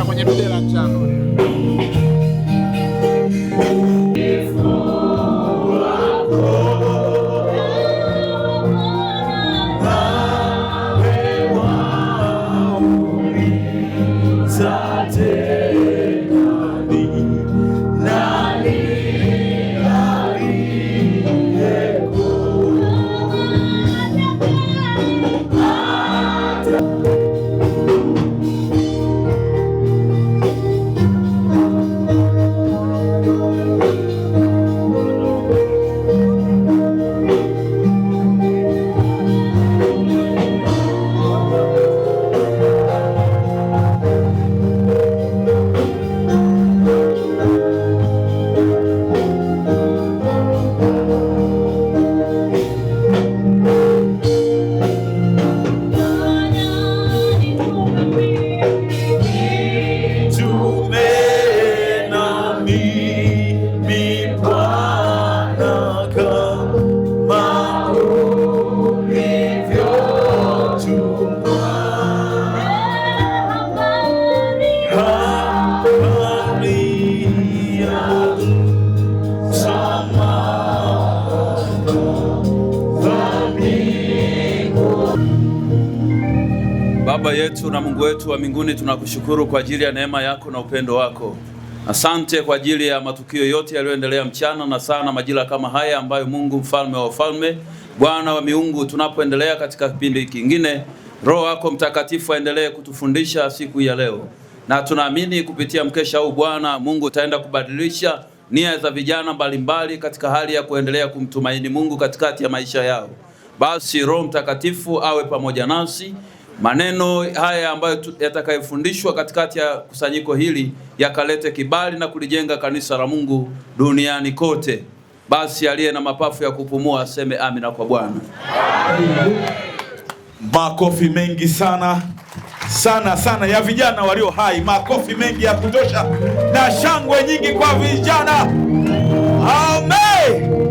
Kwenye dude la njano. Baba yetu na Mungu wetu wa mbinguni, tunakushukuru kwa ajili ya neema yako na upendo wako. Asante kwa ajili ya matukio yote yaliyoendelea mchana na sana majira kama haya ambayo Mungu mfalme wa wafalme, Bwana wa miungu, tunapoendelea katika kipindi kingine, Roho wako Mtakatifu aendelee kutufundisha siku ya leo. Na tunaamini kupitia mkesha huu Bwana Mungu utaenda kubadilisha nia za vijana mbalimbali katika hali ya kuendelea kumtumaini Mungu katikati ya maisha yao. Basi Roho Mtakatifu awe pamoja nasi. Maneno haya ambayo yatakayofundishwa katikati ya kusanyiko hili yakalete kibali na kulijenga kanisa la Mungu duniani kote. Basi aliye na mapafu ya kupumua aseme amina kwa Bwana. Makofi mengi sana sana ya vijana walio hai. Makofi mengi ya kutosha na shangwe nyingi kwa vijana. Amen.